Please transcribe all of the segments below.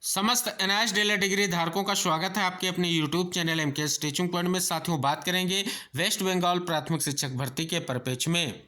समस्त NIS DElEd degree धारकों का स्वागत है आपके अपने YouTube channel MKS teaching point में। साथियों, बात करेंगे वेस्ट बंगाल प्राथमिक शिक्षक भर्ती के परिप्रेक्ष्य में।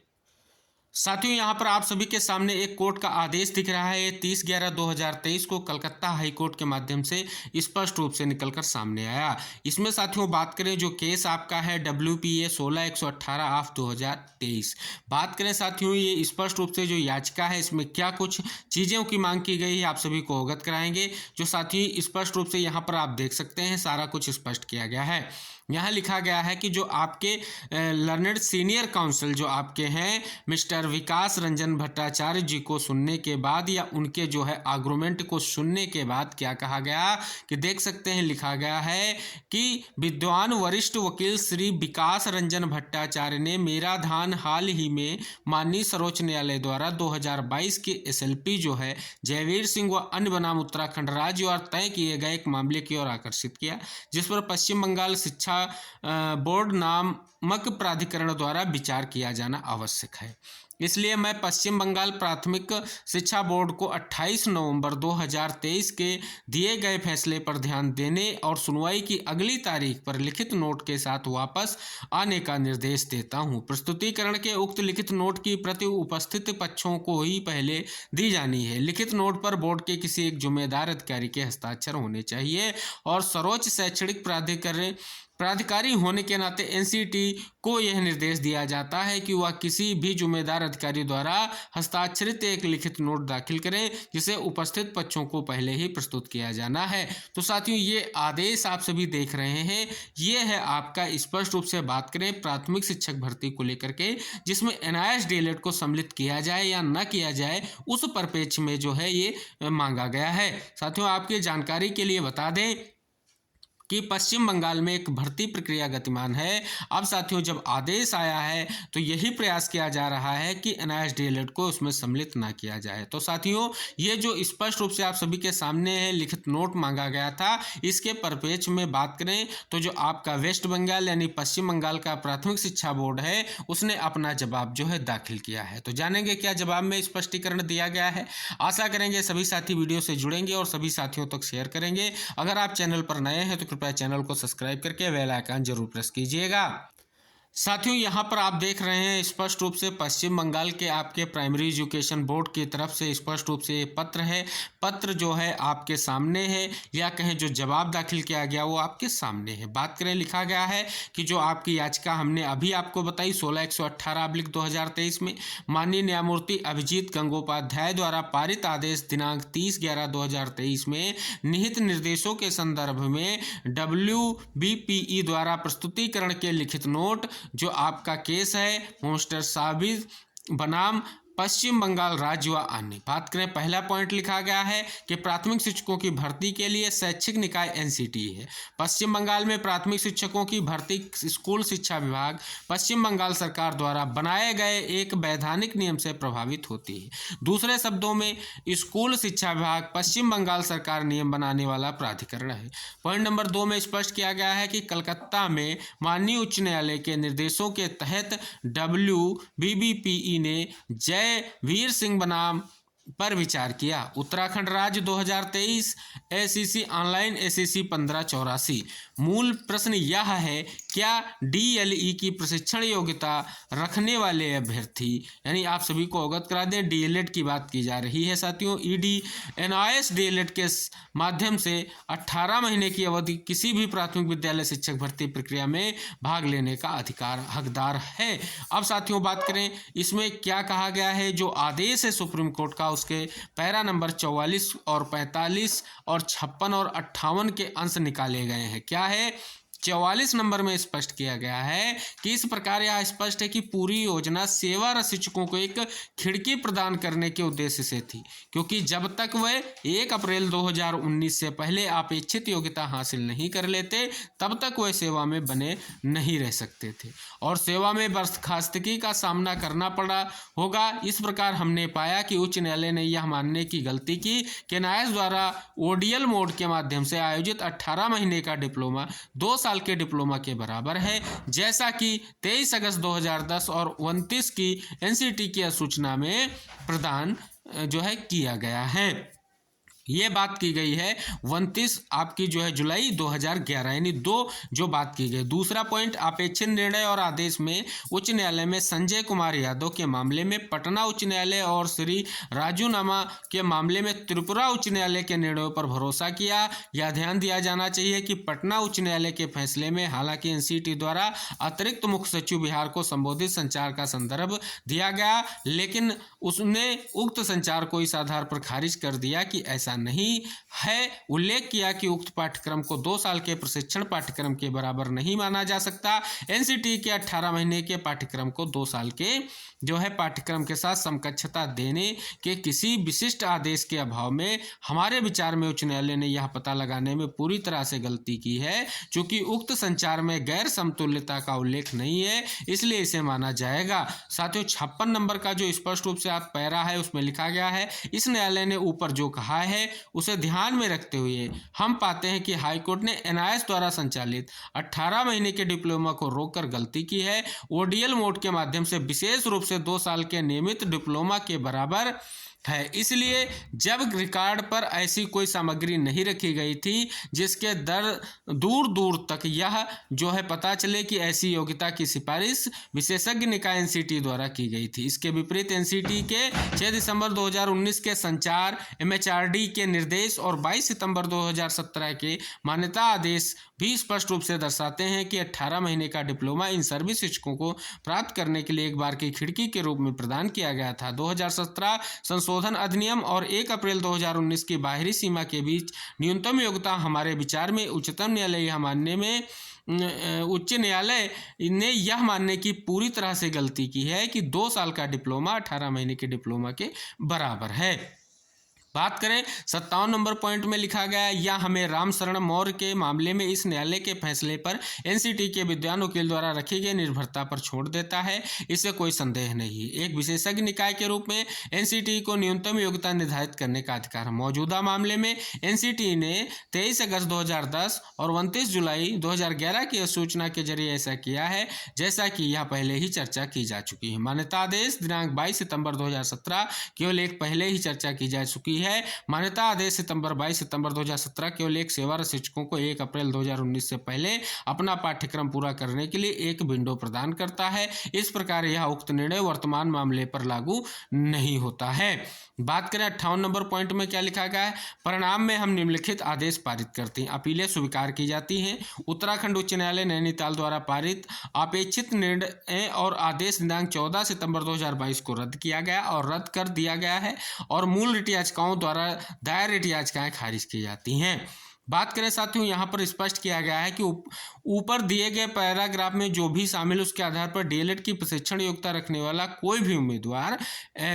साथियों, यहाँ पर आप सभी के सामने एक कोर्ट का आदेश दिख रहा है। 30/11/2023 को कलकत्ता हाई कोर्ट के माध्यम से स्पष्ट रूप से निकलकर सामने आया। इसमें साथियों बात करें, जो केस आपका है WPA 16/118 ऑफ 2023। बात करें साथियों, ये स्पष्ट रूप से जो याचिका है इसमें क्या कुछ चीज़ों की मांग की गई है आप सभी को अवगत कराएंगे। जो साथियों स्पष्ट रूप से यहाँ पर आप देख सकते हैं, सारा कुछ स्पष्ट किया गया है। यहाँ लिखा गया है कि जो आपके लर्नेड सीनियर काउंसिल जो आपके हैं मिस्टर विकास रंजन भट्टाचार्य जी को सुनने के बाद या उनके जो है आर्गुमेंट को सुनने के बाद क्या कहा गया कि देख सकते हैं, लिखा गया है कि विद्वान वरिष्ठ वकील श्री विकास रंजन भट्टाचार्य ने मेराधान हाल ही में माननीय सर्वोच्च न्यायालय द्वारा 2022 के SLP जो है जयवीर सिंह व अन्य बनाम उत्तराखंड राज्य और तय किए गए एक मामले की ओर आकर्षित किया, जिस पर पश्चिम बंगाल शिक्षा बोर्ड नामक प्राधिकरण द्वारा विचार किया जाना आवश्यक है। इसलिए मैं पश्चिम बंगाल प्राथमिक शिक्षा बोर्ड को 28 नवंबर 2023 के दिए गए फैसले पर ध्यान देने और सुनवाई की अगली तारीख पर लिखित नोट के साथ वापस आने का निर्देश देता हूं। प्रस्तुतिकरण के उक्त लिखित नोट की प्रति उपस्थित पक्षों को ही पहले दी जानी है। लिखित नोट पर बोर्ड के किसी एक जिम्मेदार अधिकारी के हस्ताक्षर होने चाहिए और सर्वोच्च शैक्षणिक प्राधिकारी होने के नाते NCT को यह निर्देश दिया जाता है कि वह किसी भी जिम्मेदार अधिकारी द्वारा हस्ताक्षरित एक लिखित नोट दाखिल करें, जिसे उपस्थित पक्षों को पहले ही प्रस्तुत किया जाना है। तो साथियों, ये आदेश आप सभी देख रहे हैं, ये है आपका स्पष्ट रूप से बात करें प्राथमिक शिक्षक भर्ती को लेकर के, जिसमें NIS DLED को सम्मिलित किया जाए या न किया जाए उस परिप्रेक्ष्य में जो है ये मांगा गया है। साथियों, आपकी जानकारी के लिए बता दें कि पश्चिम बंगाल में एक भर्ती प्रक्रिया गतिमान है। अब साथियों, जब आदेश आया है तो यही प्रयास किया जा रहा है कि NIS DLED को उसमें सम्मिलित ना किया जाए। तो साथियों, ये जो स्पष्ट रूप से आप सभी के सामने है लिखित नोट मांगा गया था, इसके परिप्रेक्ष्य में बात करें तो जो आपका वेस्ट बंगाल यानी पश्चिम बंगाल का प्राथमिक शिक्षा बोर्ड है उसने अपना जवाब जो है दाखिल किया है। तो जानेंगे क्या जवाब में स्पष्टीकरण दिया गया है। आशा करेंगे सभी साथी वीडियो से जुड़ेंगे और सभी साथियों तक शेयर करेंगे। अगर आप चैनल पर नए हैं तो कृपया चैनल को सब्सक्राइब करके बेल आइकन जरूर प्रेस कीजिएगा। साथियों, यहाँ पर आप देख रहे हैं स्पष्ट रूप से पश्चिम बंगाल के आपके प्राइमरी एजुकेशन बोर्ड की तरफ से स्पष्ट रूप से ये पत्र है। पत्र जो है आपके सामने है, या कहें जो जवाब दाखिल किया गया वो आपके सामने है। बात करें, लिखा गया है कि जो आपकी याचिका हमने अभी आपको बताई 16/118/2023 में माननीय न्यायमूर्ति अभिजीत गंगोपाध्याय द्वारा पारित आदेश दिनांक 30/11/2023 में निहित निर्देशों के संदर्भ में WBPE द्वारा प्रस्तुतिकरण के लिखित नोट जो आपका केस है मोस्टर साबित बनाम पश्चिम बंगाल राज्य व अन्य। बात करें, पहला पॉइंट लिखा गया है कि प्राथमिक शिक्षकों की भर्ती के लिए शैक्षिक निकाय NCT है। पश्चिम बंगाल में प्राथमिक शिक्षकों की भर्ती स्कूल शिक्षा विभाग पश्चिम बंगाल सरकार द्वारा बनाए गए एक वैधानिक नियम से प्रभावित होती है। दूसरे शब्दों में, स्कूल शिक्षा विभाग पश्चिम बंगाल सरकार नियम बनाने वाला प्राधिकरण है। पॉइंट नंबर 2 में स्पष्ट किया गया है कि कलकत्ता में माननीय उच्च न्यायालय के निर्देशों के तहत WBBPE ने वीर सिंह बनाम पर विचार किया। उत्तराखंड राज्य 2023 ACC ऑनलाइन ACC 1584। मूल प्रश्न यह है, क्या DLE की प्रशिक्षण योग्यता रखने वाले अभ्यर्थी, यानी आप सभी को अवगत करा दें DLED की बात की जा रही है साथियों, NIS DLED के माध्यम से 18 महीने की अवधि किसी भी प्राथमिक विद्यालय शिक्षक भर्ती प्रक्रिया में भाग लेने का हकदार है। अब साथियों बात करें इसमें क्या कहा गया है। जो आदेश है सुप्रीम कोर्ट का, उसके पैरा नंबर 44 और 45 और 56 और 58 के अंश निकाले गए हैं। क्या है, 44 नंबर में स्पष्ट किया गया है कि इस प्रकार यह स्पष्ट है कि पूरी योजना सेवारत शिक्षकों को एक खिड़की प्रदान करने के उद्देश्य से थी, क्योंकि जब तक वह 1 अप्रैल 2019 से पहले अपेक्षित योग्यता हासिल नहीं कर लेते तब तक वह सेवा में बने नहीं रह सकते थे और सेवा में बर्खास्तगी का सामना करना पड़ा होगा। इस प्रकार हमने पाया कि उच्च न्यायालय ने यह मानने की गलती की कि NIS द्वारा ODL मोड के माध्यम से आयोजित 18 महीने का डिप्लोमा 2 साल के डिप्लोमा के बराबर है, जैसा कि 23 अगस्त 2010 और 29 की NCT की सूचना में प्रदान जो है किया गया है। ये बात की गई है 29 आपकी जो है जुलाई 2011, यानी 2 जो बात की गई। दूसरा पॉइंट, अपेक्षित निर्णय और आदेश में उच्च न्यायालय में संजय कुमार यादव के मामले में पटना उच्च न्यायालय और श्री राजूनामा के मामले में त्रिपुरा उच्च न्यायालय के निर्णयों पर भरोसा किया। यह ध्यान दिया जाना चाहिए कि पटना उच्च न्यायालय के फैसले में हालांकि एनसीटी द्वारा अतिरिक्त मुख्य सचिव बिहार को संबोधित संचार का संदर्भ दिया गया, लेकिन उसने उक्त संचार को इस आधार पर खारिज कर दिया कि ऐसा नहीं है। उल्लेख किया कि उक्त पाठ्यक्रम को 2 साल के प्रशिक्षण पाठ्यक्रम के बराबर नहीं माना जा सकता। एनसीटी के 18 महीने के पाठ्यक्रम को 2 साल के जो है पाठ्यक्रम के साथ समकक्षता देने के किसी विशिष्ट आदेश के अभाव में हमारे विचार में उच्च न्यायालय ने यह पता लगाने में पूरी तरह से गलती की है। चूंकि उक्त संचार में गैर समतुल्यता का उल्लेख नहीं है, इसलिए इसे माना जाएगा। साथियों, 56 नंबर का जो स्पष्ट रूप से आप पैरा है उसमें लिखा गया है, इस न्यायालय ने ऊपर जो कहा है उसे ध्यान में रखते हुए हम पाते हैं कि हाईकोर्ट ने एनआईएस द्वारा संचालित 18 महीने के डिप्लोमा को रोककर गलती की है। ओडीएल मोड के माध्यम से विशेष रूप से 2 साल के नियमित डिप्लोमा के बराबर है। इसलिए जब रिकॉर्ड पर ऐसी कोई सामग्री नहीं रखी गई थी जिसके दूर दूर तक यह जो है पता चले कि ऐसी योग्यता की सिफारिश विशेषज्ञ निकाय एनसीटी द्वारा की गई थी। इसके विपरीत एनसीटी के 6 दिसंबर 2019 के संचार एमएचआरडी के निर्देश और 22 सितंबर 2017 के मान्यता आदेश भी स्पष्ट रूप से दर्शाते हैं कि 18 महीने का डिप्लोमा इन सभी शिक्षकों को प्राप्त करने के लिए एक बार की खिड़की के रूप में प्रदान किया गया था। 2017 संशोधन अधिनियम और 1 अप्रैल 2019 की बाहरी सीमा के बीच न्यूनतम योग्यता हमारे विचार में उच्चतम न्यायालय यह मानने में उच्च न्यायालय ने यह मानने की पूरी तरह से गलती की है कि 2 साल का डिप्लोमा 18 महीने के डिप्लोमा के बराबर है। बात करें 57 नंबर पॉइंट में लिखा गया, या हमें राम शरण मौर्य के मामले में इस न्यायालय के फैसले पर एनसीटी के विद्वान वकील द्वारा रखी गई निर्भरता पर छोड़ देता है। इससे कोई संदेह नहीं। एक विशेषज्ञ निकाय के रूप में एनसीटी को न्यूनतम योग्यता निर्धारित करने का अधिकार है। मौजूदा मामले में एनसीटी ने 23 अगस्त 2010 और 29 जुलाई 2011 की सूचना के जरिए ऐसा किया है, जैसा कि यह पहले ही चर्चा की जा चुकी है। मान्यता आदेश दिनांक 22 सितंबर 2017 केवल एक पहले ही चर्चा की जा चुकी है। मान्यता आदेश 22 सितंबर 2017 केवल एक सेवारत शिक्षकों को 1 अप्रैल 2019 से पहले अपना पाठ्यक्रम पूरा करने के लिए एक विंडो प्रदान करता है। इस प्रकार यह उक्त निर्णय वर्तमान मामले पर लागू नहीं होता है। बात करें 58 नंबर पॉइंट में क्या लिखा गया है, परिणाम में हम निम्नलिखित आदेश पारित करते हैं। अपीलें स्वीकार की जाती हैं। उत्तराखंड उच्च न्यायालय नैनीताल द्वारा पारित अपेक्षित निर्णय और आदेश दिनांक 14 सितंबर 2022 को रद्द किया गया और रद्द कर दिया गया है और मूल रिट याचिकाओं द्वारा दायर रिट याचिकाएं खारिज की जाती हैं। बात करें साथियों, यहाँ पर स्पष्ट किया गया है कि ऊपर दिए गए पैराग्राफ में जो भी शामिल उसके आधार पर डीएलएड की प्रशिक्षण योग्यता रखने वाला कोई भी उम्मीदवार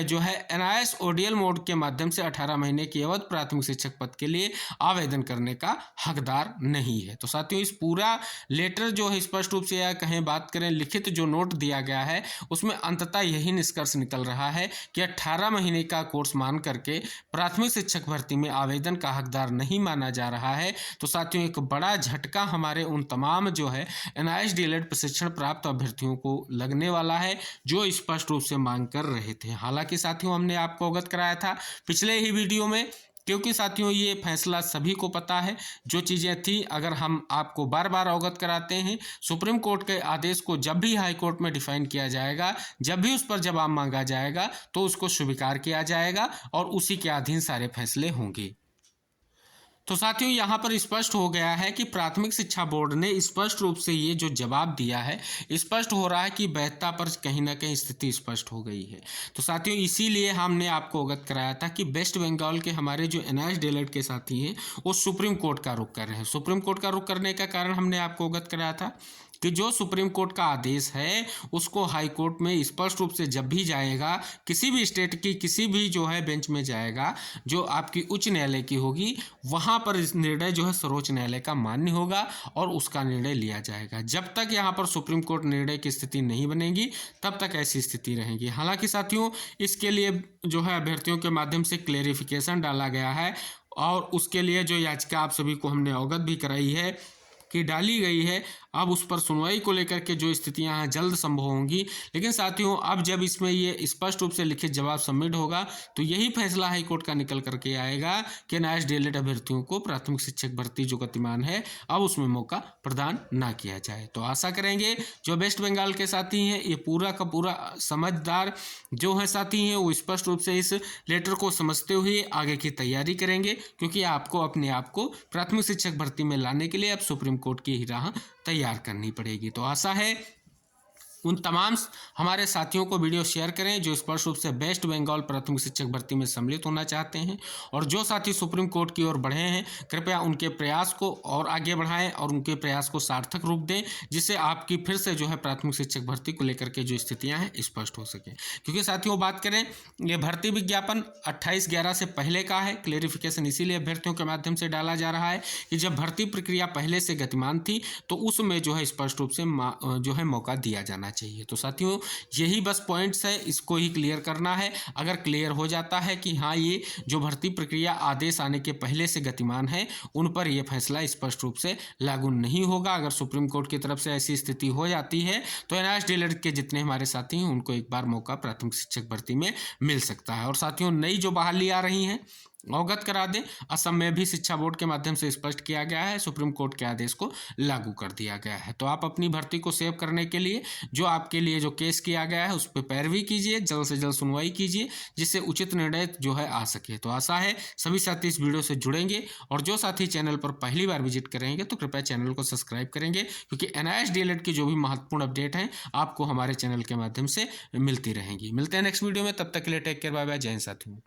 जो है एनआईएस ओडीएल मोड के माध्यम से 18 महीने की अवधि प्राथमिक शिक्षक पद के लिए आवेदन करने का हकदार नहीं है। तो साथियों, इस पूरा लेटर जो है स्पष्ट रूप से या कहें बात करें लिखित जो नोट दिया गया है उसमें अंततः यही निष्कर्ष निकल रहा है कि 18 महीने का कोर्स मान करके प्राथमिक शिक्षक भर्ती में आवेदन का हकदार नहीं माना जा रहा है। तो साथियों, एक बड़ा झटका हमारे उन तमाम जो है एनआईएस डीएलएड प्रशिक्षण प्राप्त अभ्यर्थियों को लगने वाला है जो स्पष्ट रूप से मांग कर रहे थे। हालांकि साथियों, हमने आपको अवगत कराया था पिछले ही वीडियो में, क्योंकि साथियों ये फैसला सभी को पता है। जो चीज़ें थी अगर हम आपको बार बार अवगत कराते हैं, सुप्रीम कोर्ट के आदेश को जब भी हाई कोर्ट में डिफाइन किया जाएगा, जब भी उस पर जवाब मांगा जाएगा तो उसको स्वीकार किया जाएगा और उसी के अधीन सारे फैसले होंगे। तो साथियों, यहाँ पर स्पष्ट हो गया है कि प्राथमिक शिक्षा बोर्ड ने स्पष्ट रूप से ये जो जवाब दिया है, स्पष्ट हो रहा है कि वैधता पर कहीं ना कहीं स्थिति स्पष्ट हो गई है। तो साथियों, इसीलिए हमने आपको अवगत कराया था कि वेस्ट बंगाल के हमारे जो एनआईएस डीएलएड के साथी हैं वो सुप्रीम कोर्ट का रुख कर रहे हैं। सुप्रीम कोर्ट का रुख करने का कारण हमने आपको अवगत कराया था कि जो सुप्रीम कोर्ट का आदेश है उसको हाई कोर्ट में स्पष्ट रूप से जब भी जाएगा, किसी भी स्टेट की किसी भी जो है बेंच में जाएगा जो आपकी उच्च न्यायालय की होगी, वहाँ पर इस निर्णय जो है सर्वोच्च न्यायालय का मान्य होगा और उसका निर्णय लिया जाएगा। जब तक यहाँ पर सुप्रीम कोर्ट निर्णय की स्थिति नहीं बनेगी तब तक ऐसी स्थिति रहेगी। हालांकि साथियों, इसके लिए जो है अभ्यर्थियों के माध्यम से क्लेरिफिकेशन डाला गया है और उसके लिए जो याचिका आप सभी को हमने अवगत भी कराई है की डाली गई है, अब उस पर सुनवाई को लेकर के जो स्थितियां हैं जल्द संभव होंगी। लेकिन साथियों अब जब इसमें ये स्पष्ट रूप से लिखित जवाब सबमिट होगा तो यही फैसला हाईकोर्ट का निकल करके आएगा कि एनआईएएस डीएलएड अभ्यर्थियों को प्राथमिक शिक्षक भर्ती जो गतिमान है अब उसमें मौका प्रदान ना किया जाए। तो आशा करेंगे जो वेस्ट बंगाल के साथी हैं ये पूरा का पूरा समझदार जो है साथी हैं वो स्पष्ट रूप से इस लेटर को समझते हुए आगे की तैयारी करेंगे, क्योंकि आपको अपने आप को प्राथमिक शिक्षक भर्ती में लाने के लिए अब सुप्रीम कोर्ट की ही राह तैयार करनी पड़ेगी। तो आशा है उन तमाम हमारे साथियों को वीडियो शेयर करें जो स्पष्ट रूप से वेस्ट बंगाल प्राथमिक शिक्षक भर्ती में सम्मिलित होना चाहते हैं, और जो साथी सुप्रीम कोर्ट की ओर बढ़े हैं कृपया उनके प्रयास को और आगे बढ़ाएं और उनके प्रयास को सार्थक रूप दें, जिससे आपकी फिर से जो है प्राथमिक शिक्षक भर्ती को लेकर के जो स्थितियां हैं स्पष्ट हो सके। क्योंकि साथियों बात करें ये भर्ती विज्ञापन 28/11 से पहले का है, क्लेरिफिकेशन इसीलिए अभ्यर्थियों के माध्यम से डाला जा रहा है कि जब भर्ती प्रक्रिया पहले से गतिमान थी तो उसमें जो है स्पष्ट रूप से जो है मौका दिया जाना चाहिए। तो साथियों यही बस पॉइंट्स है, इसको ही क्लियर करना है। अगर क्लियर हो जाता है कि हाँ ये जो भर्ती प्रक्रिया आदेश आने के पहले से गतिमान है उन पर यह फैसला स्पष्ट रूप से लागू नहीं होगा। अगर सुप्रीम कोर्ट की तरफ से ऐसी स्थिति हो जाती है तो एनआईएएस डीएलएड के जितने हमारे साथी हैं उनको एक बार मौका प्राथमिक शिक्षक भर्ती में मिल सकता है। और साथियों नई जो बहाली आ रही हैं अवगत करा दें, असम में भी शिक्षा बोर्ड के माध्यम से स्पष्ट किया गया है, सुप्रीम कोर्ट के आदेश को लागू कर दिया गया है। तो आप अपनी भर्ती को सेव करने के लिए जो आपके लिए जो केस किया गया है उस पर पैरवी कीजिए, जल्द से जल्द सुनवाई कीजिए, जिससे उचित निर्णय जो है आ सके। तो आशा है सभी साथी इस वीडियो से जुड़ेंगे, और जो साथी चैनल पर पहली बार विजिट करेंगे तो कृपया चैनल को सब्सक्राइब करेंगे, क्योंकि एनआईएएस डीएलएड की जो भी महत्वपूर्ण अपडेट हैं आपको हमारे चैनल के माध्यम से मिलती रहेंगी। मिलते हैं नेक्स्ट वीडियो में, तब तक के लिए टेक केयर, बाय बाय, जय हिंद साथियों।